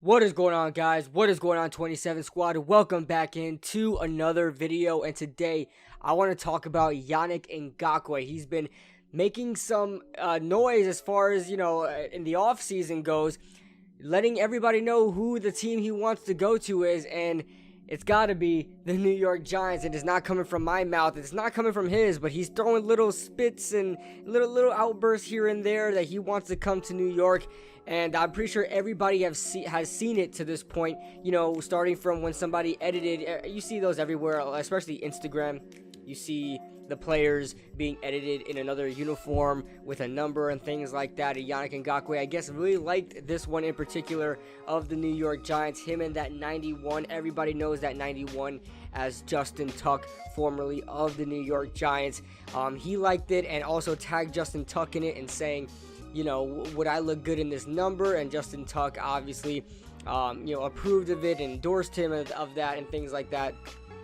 What is going on, guys? What is going on, 27 Squad? Welcome back into another video, and today I want to talk about Yannick Ngakoue. He's been making some noise as far as, in the offseason goes, letting everybody know who the team he wants to go to is, and it's got to be the New York Giants. And it's not coming from my mouth, it's not coming from his, but he's throwing little spits and little outbursts here and there that he wants to come to New York. And I'm pretty sure everybody has seen it to this point, starting from when somebody edited. You see those everywhere, especially Instagram. You see the players being edited in another uniform with a number and things like that. And Yannick Ngakoue, I guess, really liked this one in particular of the New York Giants. Him and that 91. Everybody knows that 91 as Justin Tuck, formerly of the New York Giants. He liked it and also tagged Justin Tuck in it and saying, would I look good in this number? And Justin Tuck obviously, approved of it, endorsed him of that and things like that.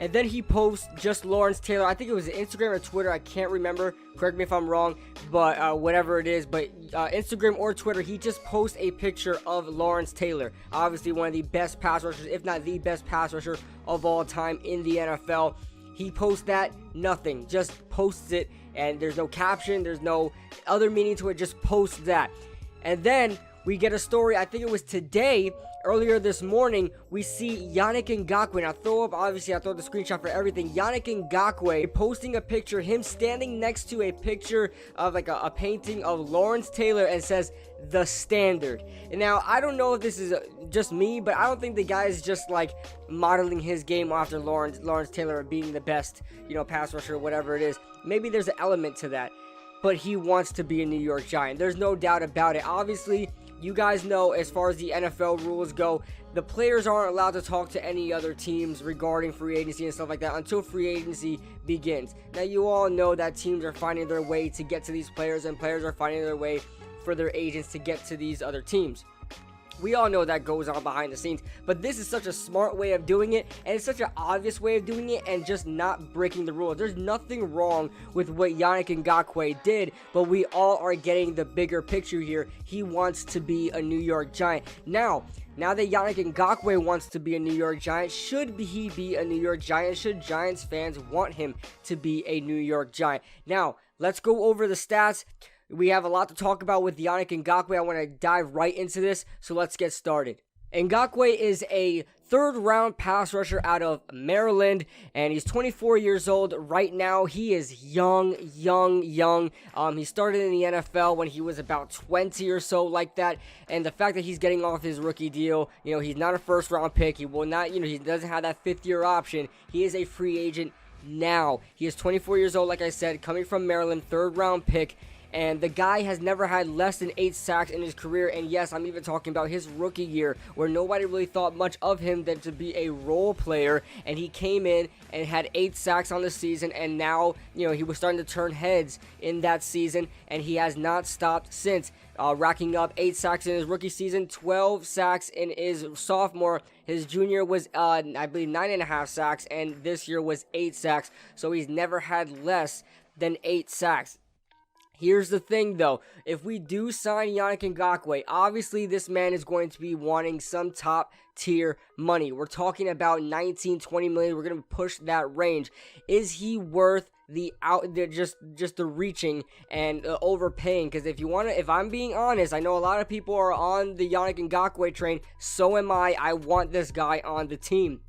And then he posts just Lawrence Taylor. I think it was Instagram or Twitter. I can't remember. Correct me if I'm wrong, but whatever it is. But Instagram or Twitter, he just posts a picture of Lawrence Taylor. Obviously one of the best pass rushers, if not the best pass rusher of all time in the NFL. He posts that, nothing, just posts it, and there's no caption, there's no other meaning to it, just posts that. And then we get a story, I think it was today, earlier this morning, we see Yannick Ngakoue. Now I throw the screenshot for everything. Yannick Ngakoue posting a picture, him standing next to a picture of like a painting of Lawrence Taylor, and says, "The Standard." And now, I don't know if this is just me, but I don't think the guy is just like modeling his game after Lawrence Taylor being the best, pass rusher or whatever it is. Maybe there's an element to that, but he wants to be a New York Giant. There's no doubt about it. Obviously, you guys know, as far as the NFL rules go, the players aren't allowed to talk to any other teams regarding free agency and stuff like that until free agency begins. Now, you all know that teams are finding their way to get to these players, and players are finding their way for their agents to get to these other teams. We all know that goes on behind the scenes, but this is such a smart way of doing it, and it's such an obvious way of doing it, and just not breaking the rules. There's nothing wrong with what Yannick Ngakoue did, but we all are getting the bigger picture here. He wants to be a New York Giant. Now that Yannick Ngakoue wants to be a New York Giant, should he be a New York Giant? Should Giants fans want him to be a New York Giant? Now, let's go over the stats. We have a lot to talk about with Yannick Ngakoue. I want to dive right into this, so let's get started. Ngakoue is a third-round pass rusher out of Maryland, and he's 24 years old right now. He is young. He started in the NFL when he was about 20 or so, like that. And the fact that he's getting off his rookie deal, he's not a first-round pick. He will not, he doesn't have that fifth-year option. He is a free agent now. He is 24 years old, like I said, coming from Maryland, third-round pick. And the guy has never had less than 8 sacks in his career. And yes, I'm even talking about his rookie year, where nobody really thought much of him than to be a role player. And he came in and had 8 sacks on the season. And now, he was starting to turn heads in that season. And he has not stopped since, racking up 8 sacks in his rookie season, 12 sacks in his sophomore. His junior was, I believe, 9.5 sacks. And this year was 8 sacks. So he's never had less than 8 sacks. Here's the thing, though. If we do sign Yannick Ngakoue, obviously this man is going to be wanting some top-tier money. We're talking about 19-20 million. We're going to push that range. Is he worth the reaching and overpaying? Because if I'm being honest, I know a lot of people are on the Yannick Ngakoue train. So am I. I want this guy on the team.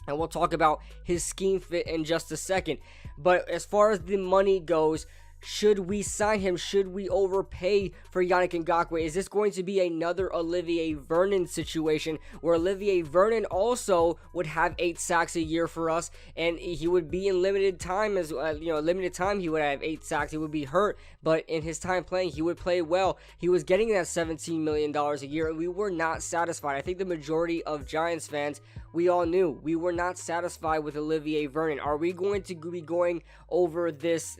And we'll talk about his scheme fit in just a second. But as far as the money goes, should we sign him? Should we overpay for Yannick Ngakoue? Is this going to be another Olivier Vernon situation, where Olivier Vernon also would have 8 sacks a year for us, and he would be in limited time as limited time he would have 8 sacks. He would be hurt, but in his time playing, he would play well. He was getting that $17 million a year, and we were not satisfied. I think the majority of Giants fans, we all knew we were not satisfied with Olivier Vernon. Are we going to be going over this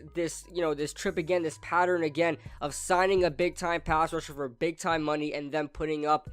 trip again, this pattern again of signing a big time pass rusher for big time money and then putting up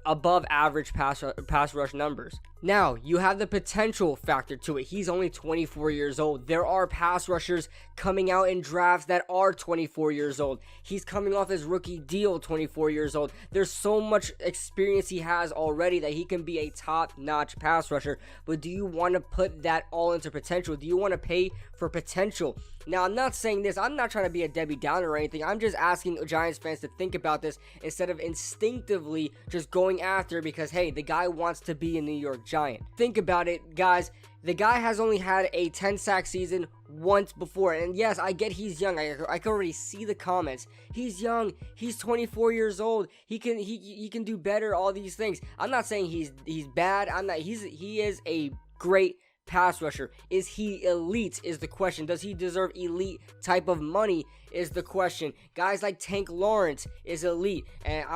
above average pass rush numbers. Now, you have the potential factor to it. He's only 24 years old. There are pass rushers coming out in drafts that are 24 years old. He's coming off his rookie deal, 24 years old. There's so much experience he has already that he can be a top-notch pass rusher. But do you want to put that all into potential? Do you want to pay for potential? Now, I'm not saying this. I'm not trying to be a Debbie Downer or anything. I'm just asking Giants fans to think about this instead of instinctively just going after it because, hey, the guy wants to be a New York Giant. Think about it, guys. The guy has only had a 10-sack season once before. And yes, I get he's young. I can already see the comments. He's young. He's 24 years old. He can do better, all these things. I'm not saying he's bad. He is a great pass rusher. Is he elite is the question. Does he deserve elite type of money is the question. Guys like Tank Lawrence is elite, and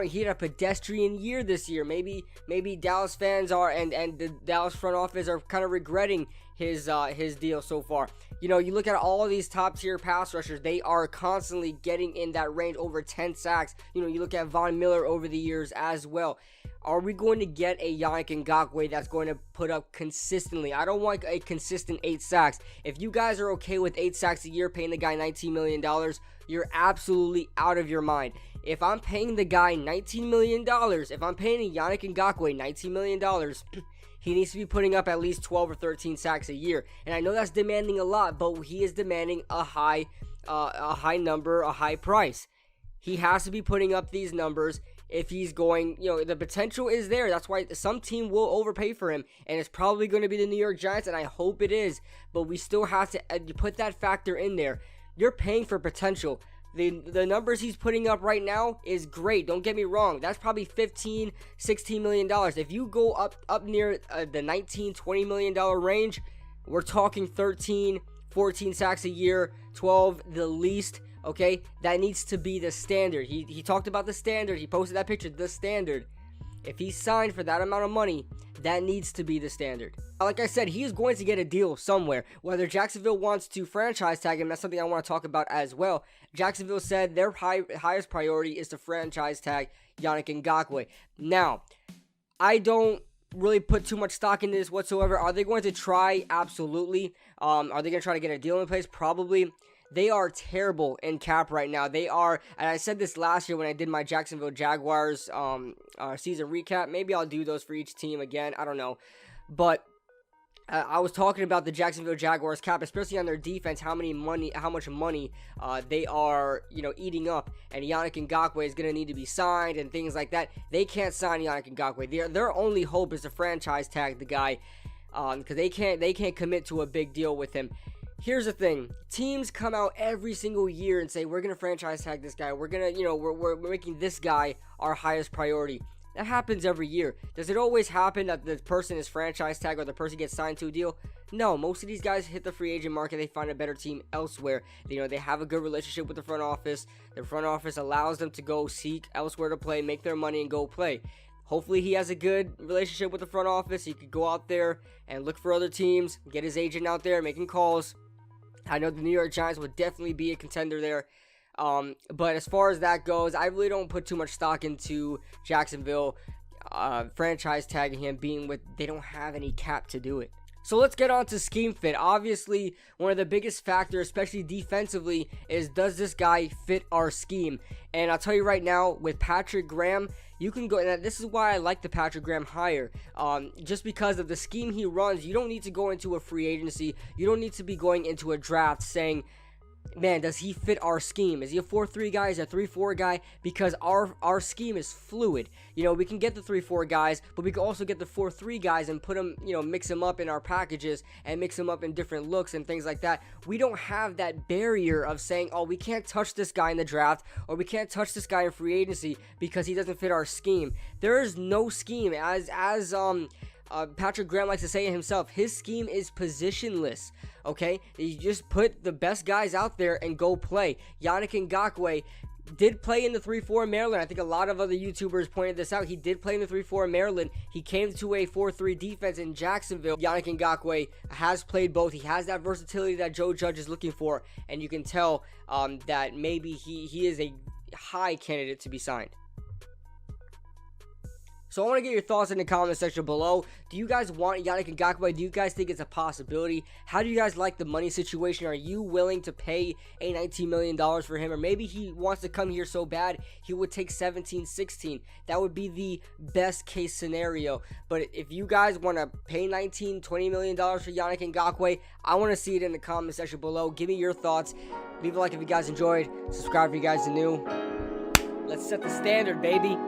he had a pedestrian year this year. Maybe Dallas fans are and the Dallas front office are kind of regretting his deal so far. You know, you look at all of these top tier pass rushers, they are constantly getting in that range over 10 sacks. You know, you look at Von Miller over the years as well. Are we going to get a Yannick Ngakoue that's going to put up consistently? I don't want a consistent 8 sacks. If you guys are okay with 8 sacks a year, paying the guy $19 million, you're absolutely out of your mind. If I'm paying the guy $19 million, if I'm paying Yannick Ngakoue $19 million, he needs to be putting up at least 12 or 13 sacks a year. And I know that's demanding a lot, but he is demanding a high number, a high price. He has to be putting up these numbers if he's going, you know, the potential is there. That's why some team will overpay for him, and it's probably going to be the New York Giants, and I hope it is. But we still have to put that factor in there. You're paying for potential. The numbers he's putting up right now is great. Don't get me wrong. That's probably $15-16 million. If you go up near the $19-20 million range, we're talking 13, 14 sacks a year, 12 the least. Okay, that needs to be the standard. He talked about the standard. He posted that picture, the standard. If he's signed for that amount of money, that needs to be the standard. Like I said, he is going to get a deal somewhere. Whether Jacksonville wants to franchise tag him, that's something I want to talk about as well. Jacksonville said their highest priority is to franchise tag Yannick Ngakoue. Now, I don't really put too much stock into this whatsoever. Are they going to try? Absolutely. Are they going to try to get a deal in place? Probably. They are terrible in cap right now. They are, and I said this last year when I did my Jacksonville Jaguars season recap. Maybe I'll do those for each team again. I don't know. But I was talking about the Jacksonville Jaguars cap, especially on their defense, how much money they are, you know, eating up. And Yannick Ngakoue is going to need to be signed and things like that. They can't sign Yannick Ngakoue. Their only hope is to franchise tag the guy because they can't commit to a big deal with him. Here's the thing. Teams come out every single year and say, we're going to franchise tag this guy. We're going to, you know, we're making this guy our highest priority. That happens every year. Does it always happen that the person is franchise tag or the person gets signed to a deal? No, most of these guys hit the free agent market. They find a better team elsewhere. You know, they have a good relationship with the front office. The front office allows them to go seek elsewhere to play, make their money, and go play. Hopefully he has a good relationship with the front office. He could go out there and look for other teams, get his agent out there making calls. I know the New York Giants would definitely be a contender there. But as far as that goes, I really don't put too much stock into Jacksonville franchise tagging him, being with they don't have any cap to do it. So let's get on to scheme fit. Obviously, one of the biggest factors, especially defensively, is does this guy fit our scheme? And I'll tell you right now, with Patrick Graham, you can go, and this is why I like the Patrick Graham hire. Just because of the scheme he runs, you don't need to go into a free agency. You don't need to be going into a draft saying, man, does he fit our scheme? Is he a 4-3 guy? Is he a 3-4 guy? Because our scheme is fluid. You know, we can get the 3-4 guys, but we can also get the 4-3 guys and put them, you know, mix them up in our packages and mix them up in different looks and things like that. We don't have that barrier of saying, oh, we can't touch this guy in the draft or we can't touch this guy in free agency because he doesn't fit our scheme. There is no scheme. As Patrick Graham likes to say it himself, his scheme is positionless. Okay, you just put the best guys out there and go play. Yannick Ngakoue did play in the 3-4 Maryland. I think a lot of other YouTubers pointed this out. He did play in the 3-4 Maryland. He came to a 4-3 defense in Jacksonville. Yannick Ngakoue has played both. He has that versatility that Joe Judge is looking for, and you can tell that maybe he is a high candidate to be signed. So I want to get your thoughts in the comment section below. Do you guys want Yannick Ngakoue? Do you guys think it's a possibility? How do you guys like the money situation? Are you willing to pay a $19 million for him? Or maybe he wants to come here so bad, he would take 17, 16. That would be the best case scenario. But if you guys want to pay 19, $20 million for Yannick Ngakoue, I want to see it in the comment section below. Give me your thoughts. Leave a like if you guys enjoyed. Subscribe if you guys are new. Let's set the standard, baby.